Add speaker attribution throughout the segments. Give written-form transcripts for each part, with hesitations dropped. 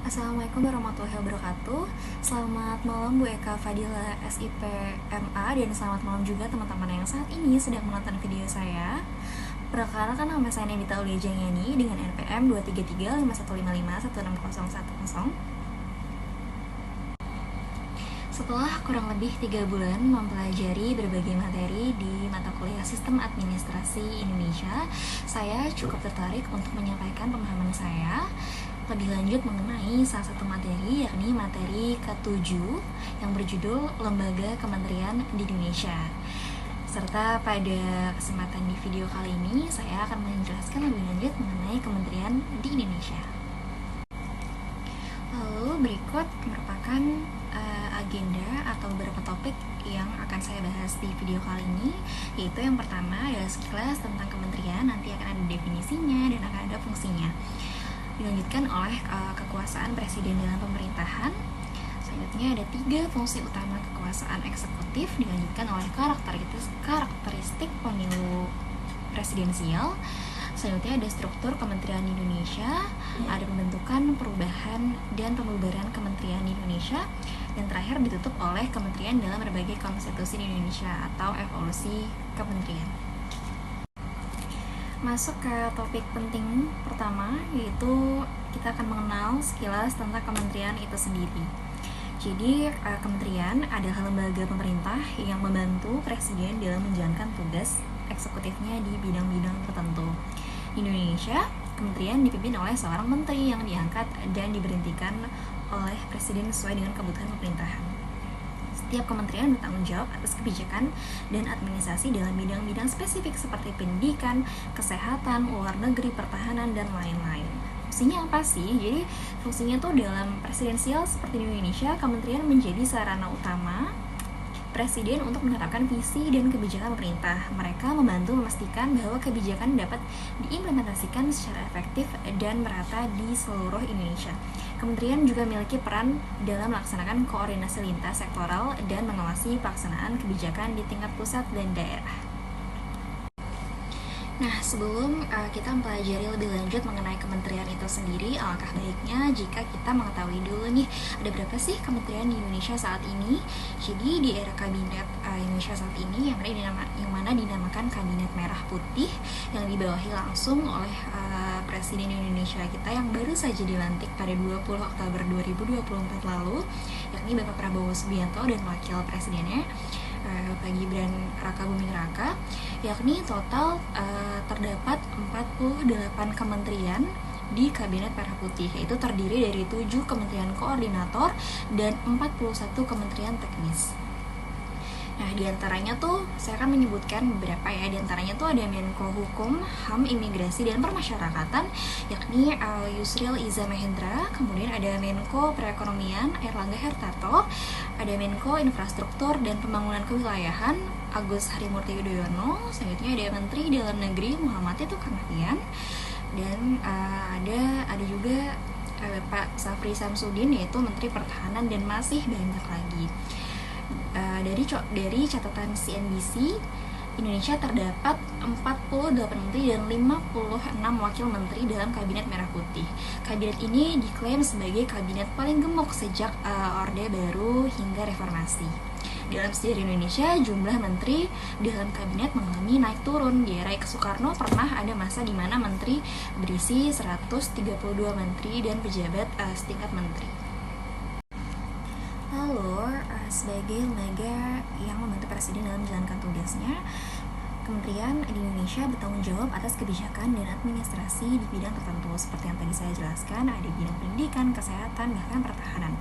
Speaker 1: Assalamualaikum warahmatullahi wabarakatuh. Selamat malam Bu Eka Fadila SIPMA, dan selamat malam juga teman-teman yang saat ini sedang menonton video saya. Perkenalkan, nama saya Nabita Aulia Jangiani dengan NPM 2335155516010. Setelah kurang lebih 3 bulan mempelajari berbagai materi di mata kuliah Sistem Administrasi Indonesia, saya cukup tertarik untuk menyampaikan pemahaman saya lebih lanjut mengenai salah satu materi, yakni materi ke-7 yang berjudul Lembaga Kementerian di Indonesia. Serta pada kesempatan di video kali ini, saya akan menjelaskan lebih lanjut mengenai kementerian di Indonesia. Lalu berikut merupakan agenda atau beberapa topik yang akan saya bahas di video kali ini, yaitu yang pertama adalah sekilas tentang kementerian, nanti akan ada definisinya dan akan ada fungsinya. Dilanjutkan oleh kekuasaan presiden dalam pemerintahan. Selanjutnya ada 3 fungsi utama kekuasaan eksekutif, dilanjutkan oleh karakteristik pemilu presidensial. Selanjutnya ada struktur kementerian di Indonesia, ada pembentukan, perubahan, dan pembubaran kementerian di Indonesia, dan terakhir ditutup oleh kementerian dalam berbagai konstitusi di Indonesia atau evolusi kementerian. Masuk ke topik penting pertama, yaitu kita akan mengenal sekilas tentang kementerian itu sendiri. Jadi, kementerian adalah lembaga pemerintah yang membantu presiden dalam menjalankan tugas eksekutifnya di bidang-bidang tertentu. Di Indonesia, kementerian dipimpin oleh seorang menteri yang diangkat dan diberhentikan oleh presiden sesuai dengan kebutuhan pemerintahan. Setiap kementerian bertanggung jawab atas kebijakan dan administrasi dalam bidang-bidang spesifik seperti pendidikan, kesehatan, luar negeri, pertahanan, dan lain-lain. Fungsinya apa sih? Jadi fungsinya tuh dalam presidensial seperti di Indonesia, kementerian menjadi sarana utama presiden untuk menerapkan visi dan kebijakan pemerintah. Mereka membantu memastikan bahwa kebijakan dapat diimplementasikan secara efektif dan merata di seluruh Indonesia. Kementerian juga memiliki peran dalam melaksanakan koordinasi lintas sektoral dan mengawasi pelaksanaan kebijakan di tingkat pusat dan daerah. Nah, sebelum kita mempelajari lebih lanjut mengenai kementerian itu sendiri, alangkah baiknya jika kita mengetahui dulu nih, ada berapa sih kementerian di Indonesia saat ini. Jadi di era kabinet Indonesia saat ini, yang mana dinamakan Kabinet Merah Putih, yang dibawahi langsung oleh Presiden Indonesia kita yang baru saja dilantik pada 20 Oktober 2024 lalu, yakni Bapak Prabowo Subianto dan Wakil Presidennya Pak Gibran Rakabuming Raka, yakni total terdapat 48 kementerian di Kabinet Merah Putih, yaitu terdiri dari 7 kementerian koordinator dan 41 kementerian teknis. Nah, diantaranya tuh saya akan menyebutkan beberapa ya. Diantaranya tuh ada Menko Hukum, HAM, Imigrasi, dan Permasyarakatan, yakni Yusril Iza Mahendra. Kemudian ada Menko Perekonomian, Airlangga Hartarto. Ada Menko Infrastruktur dan Pembangunan Kewilayahan, Agus Harimurti Yudhoyono. Selanjutnya ada Menteri Dalam Negeri, Muhammad Tito Karnavian. Dan ada juga Pak Safri Samsudin, yaitu Menteri Pertahanan, dan masih banyak lagi. Dari catatan CNBC, Indonesia terdapat 48 menteri dan 56 wakil menteri dalam Kabinet Merah Putih. Kabinet ini diklaim sebagai kabinet paling gemuk sejak Orde Baru hingga Reformasi. Dalam sejarah Indonesia, jumlah menteri dalam kabinet mengalami naik turun. Di era Soekarno pernah ada masa di mana menteri berisi 132 menteri dan pejabat setingkat menteri. Lalu, sebagai lembaga yang membantu presiden dalam menjalankan tugasnya, kementerian di Indonesia bertanggung jawab atas kebijakan dan administrasi di bidang tertentu. Seperti yang tadi saya jelaskan, ada bidang pendidikan, kesehatan, bahkan pertahanan.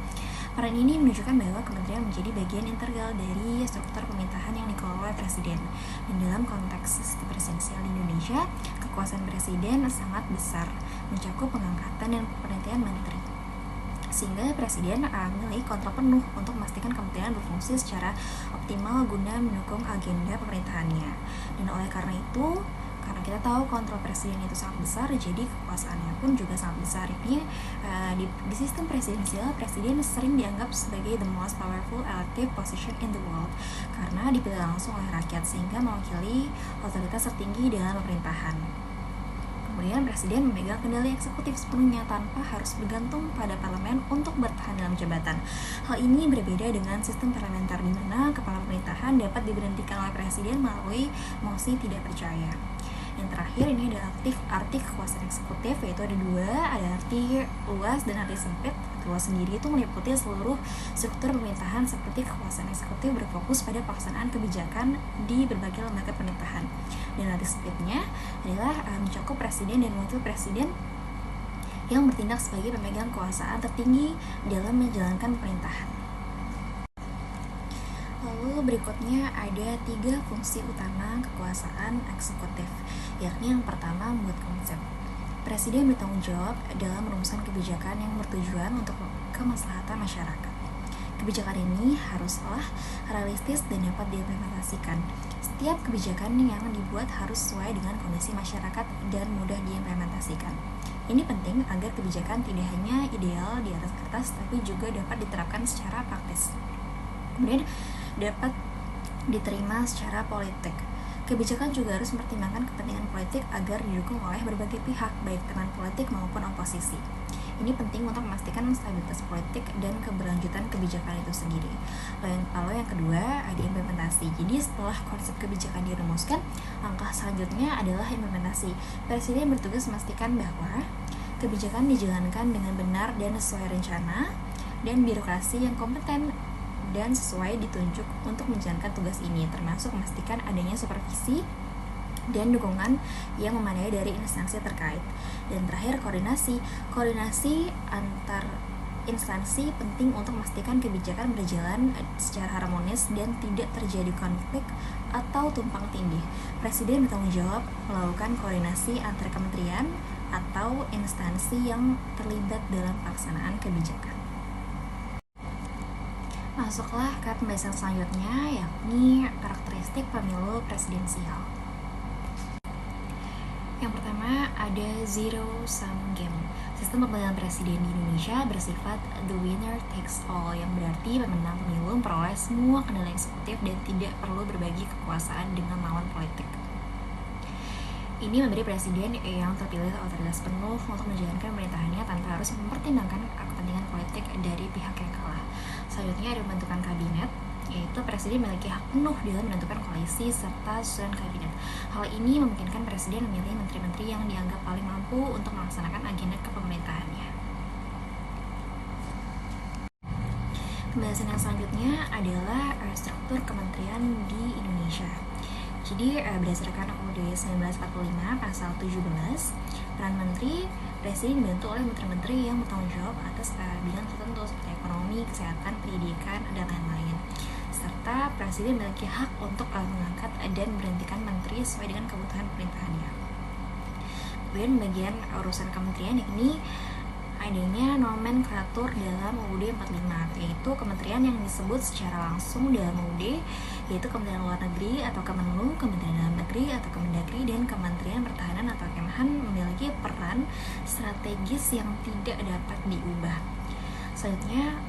Speaker 1: Peran ini menunjukkan bahwa kementerian menjadi bagian integral dari struktur pemerintahan yang dikelola oleh presiden. Dan dalam konteks sistem presidensial di Indonesia, kekuasaan presiden sangat besar, mencakup pengangkatan dan pemberhentian menteri, sehingga presiden memiliki kontrol penuh untuk memastikan kementerian berfungsi secara optimal guna mendukung agenda pemerintahannya. Dan oleh karena itu, karena kita tahu kontrol presiden itu sangat besar, jadi kekuasaannya pun juga sangat besar. Ini di sistem presidensial, presiden sering dianggap sebagai the most powerful elective position in the world karena dipilih langsung oleh rakyat, sehingga mewakili otoritas tertinggi dalam pemerintahan. Kemudian presiden memegang kendali eksekutif sepenuhnya tanpa harus bergantung pada parlemen untuk bertahan dalam jabatan. Hal ini berbeda dengan sistem parlementer di mana kepala pemerintahan dapat diberhentikan oleh presiden melalui mosi tidak percaya. Yang terakhir ini ada arti kekuasaan eksekutif, yaitu ada dua, ada arti luas dan arti sempit. Luas sendiri itu meliputi seluruh struktur pemerintahan seperti kekuasaan eksekutif berfokus pada pelaksanaan kebijakan di berbagai lembaga pemerintahan. Dan arti sempitnya adalah mencakup presiden dan wakil presiden yang bertindak sebagai pemegang kekuasaan tertinggi dalam menjalankan pemerintahan. Lalu berikutnya ada 3 fungsi utama kekuasaan eksekutif, yakni yang pertama membuat konsep. Presiden bertanggung jawab dalam merumuskan kebijakan yang bertujuan untuk kemaslahatan masyarakat. Kebijakan ini haruslah realistis dan dapat diimplementasikan. Setiap kebijakan yang dibuat harus sesuai dengan kondisi masyarakat dan mudah diimplementasikan. Ini penting agar kebijakan tidak hanya ideal di atas kertas, tapi juga dapat diterapkan secara praktis. Kemudian dapat diterima secara politik. Kebijakan juga harus mempertimbangkan kepentingan politik agar didukung oleh berbagai pihak, baik teman politik maupun oposisi. Ini penting untuk memastikan stabilitas politik dan keberlanjutan kebijakan itu sendiri. Lalu yang kedua ada implementasi. Jadi setelah konsep kebijakan dirumuskan, langkah selanjutnya adalah implementasi. Presiden bertugas memastikan bahwa kebijakan dijalankan dengan benar dan sesuai rencana, dan birokrasi yang kompeten dan sesuai ditunjuk untuk menjalankan tugas ini, termasuk memastikan adanya supervisi dan dukungan yang memadai dari instansi terkait. Dan terakhir koordinasi antar instansi penting untuk memastikan kebijakan berjalan secara harmonis dan tidak terjadi konflik atau tumpang tindih. Presiden bertanggung jawab melakukan koordinasi antar kementerian atau instansi yang terlibat dalam pelaksanaan kebijakan. Masuklah ke pembahasan selanjutnya, yakni karakteristik pemilu presidensial. Yang pertama ada zero sum game. Sistem pemilihan presiden di Indonesia bersifat the winner takes all, yang berarti pemenang pemilu memperoleh semua kendali eksekutif dan tidak perlu berbagi kekuasaan dengan lawan politik. Ini memberi presiden yang terpilih otoritas penuh untuk menjalankan pemerintahannya tanpa harus mempertimbangkan kepentingan politik dari pihak yang kalah. Selanjutnya ada pembentukan kabinet, yaitu presiden memiliki hak penuh dalam menentukan koalisi serta susunan kabinet. Hal ini memungkinkan presiden memilih menteri-menteri yang dianggap paling mampu untuk melaksanakan agenda kepemerintahannya. Pembahasan yang selanjutnya adalah struktur kementerian di Indonesia. Jadi berdasarkan UUD 1945 pasal 17, peran menteri, presiden dibantu oleh menteri-menteri yang bertanggung jawab atas bidang tertentu seperti ekonomi, kesehatan, pendidikan, dan lain-lain. Serta presiden memiliki hak untuk mengangkat dan berhentikan menteri sesuai dengan kebutuhan pemerintahannya. Kemudian bagian urusan kementerian yakni adanya nomenklatur dalam UUD 45, yaitu kementerian yang disebut secara langsung dalam UUD, yaitu Kementerian Luar Negeri atau Kemenlu, Kementerian Dalam Negeri atau Kemendagri, dan Kementerian Pertahanan atau Kemhan memiliki peran strategis yang tidak dapat diubah. Selanjutnya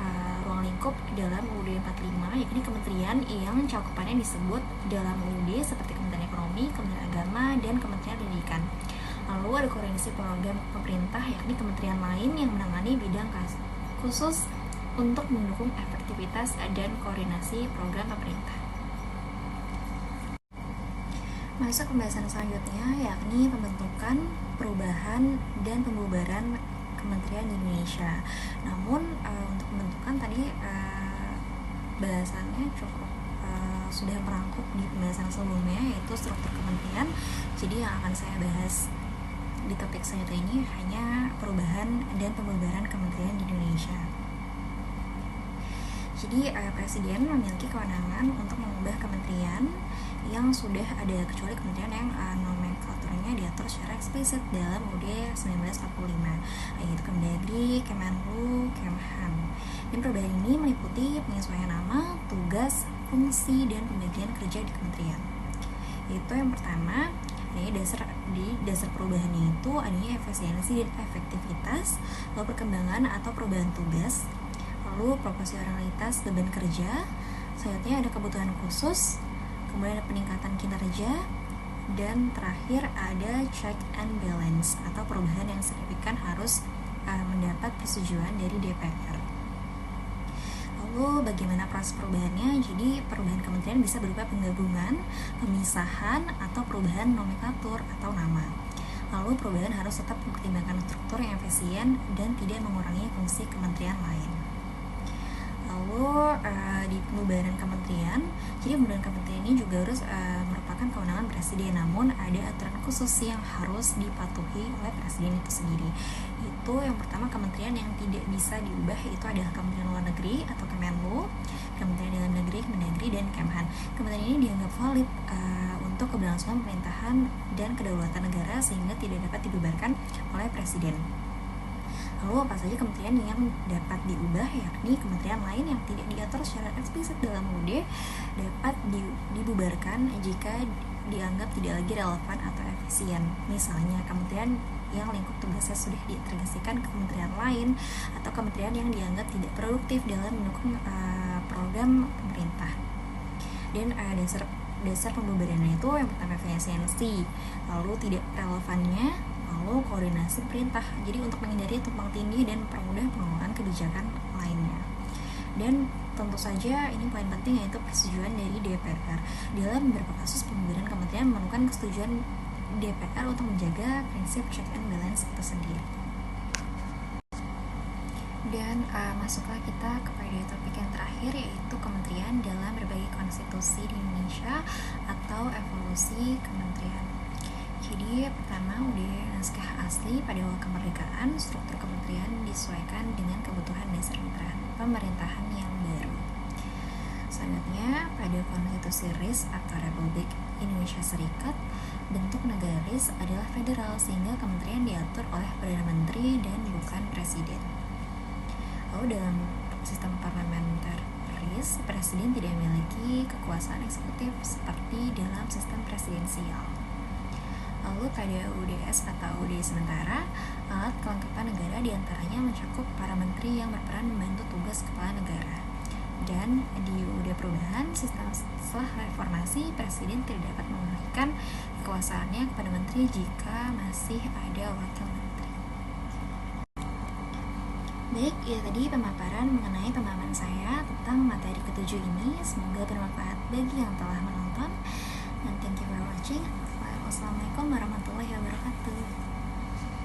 Speaker 1: ruang lingkup dalam UUD 45, yakni kementerian yang cakupannya disebut dalam UUD seperti Kementerian Ekonomi, Kementerian Agama, dan Kementerian Pendidikan. Lalu ada koordinasi program pemerintah, yakni kementerian lain yang menangani bidang khusus untuk mendukung efektivitas dan koordinasi program pemerintah. Masuk pembahasan selanjutnya, yakni pembentukan, perubahan, dan pembubaran kementerian di Indonesia. Namun untuk pembentukan tadi bahasannya cukup sudah merangkup di pembahasan sebelumnya, yaitu struktur kementerian. Jadi yang akan saya bahas di topik selanjutnya ini hanya perubahan dan pembubaran kementerian di Indonesia. Jadi presiden memiliki kewenangan untuk mengubah kementerian yang sudah ada, kecuali kementerian yang nomenklaturnya diatur secara eksplisit dalam UUD 1945, yaitu Kemendagri, Kemenlu, Kemhan. Dan perubahan ini meliputi penyesuaian nama, tugas, fungsi, dan pembagian kerja di kementerian. Itu yang pertama. Di dasar perubahannya itu adanya efisiensi dan efektivitas, lalu perkembangan atau perubahan tugas, lalu proporsionalitas beban kerja. Selanjutnya ada kebutuhan khusus, kemudian ada peningkatan kinerja, Dan terakhir ada check and balance atau perubahan yang signifikan harus mendapat persetujuan dari DPR. Lalu bagaimana proses perubahannya? Jadi perubahan kementerian bisa berupa penggabungan, pemisahan, atau perubahan nomenklatur atau nama. Lalu perubahan harus tetap mempertimbangkan struktur yang efisien dan tidak mengurangi fungsi kementerian lain. Lalu di pembubaran kementerian, jadi pembubaran kementerian ini juga harus merupakan kewenangan presiden, namun ada aturan khusus yang harus dipatuhi oleh presiden itu sendiri. Itu yang pertama, kementerian yang tidak bisa diubah itu adalah Kementerian Luar Negeri atau Kemenlu, Kementerian Dalam Negeri, Kemendagri, dan Kemhan. Kementerian ini dianggap valid untuk keberlangsungan pemerintahan dan kedaulatan negara sehingga tidak dapat dibubarkan oleh presiden. Lalu apa saja kementerian yang dapat diubah, yakni kementerian lain yang tidak diatur secara eksplisit dalam UUD dapat dibubarkan jika dianggap tidak lagi relevan atau efisien. Misalnya kementerian yang lingkup tugasnya sudah diintegrasikan ke kementerian lain, atau kementerian yang dianggap tidak produktif dalam mendukung program pemerintah. Dan dasar pembubarannya itu yang pertama efisiensi, lalu tidak relevannya, lalu koordinasi perintah, jadi untuk menghindari tumpang tindih dan mempermudah pengelolaan kebijakan lainnya. Dan tentu saja ini poin penting, yaitu persetujuan dari DPR. Dalam beberapa kasus pembubaran kementerian memerlukan kesetujuan DPR untuk menjaga prinsip check and balance itu sendiri. Dan masuklah kita kepada topik yang terakhir, yaitu kementerian dalam berbagai konstitusi di Indonesia atau evolusi kementerian. Jadi pertama, udah naskah asli pada awal kemerdekaan, struktur kementerian disesuaikan dengan kebutuhan dasar pemerintahan yang baru. Selanjutnya, pada konstitusi RIS atau Republik Indonesia Serikat, bentuk negara RIS adalah federal sehingga kementerian diatur oleh Perdana Menteri dan bukan presiden. Lalu dalam sistem parlementer RIS, presiden tidak memiliki kekuasaan eksekutif seperti dalam sistem presidensial. Lalu pada UDS atau UD sementara, alat kelengkapan negara diantaranya mencakup para menteri yang berperan membantu tugas kepala negara. Dan di UD perubahan, sistem setelah reformasi, presiden tidak dapat mengalihkan kekuasaannya kepada menteri jika masih ada wakil menteri. Baik, itu tadi pemaparan mengenai pemahaman saya tentang materi ketujuh ini. Semoga bermanfaat bagi yang telah menonton. And thank you for watching. Wassalamualaikum warahmatullahi wabarakatuh.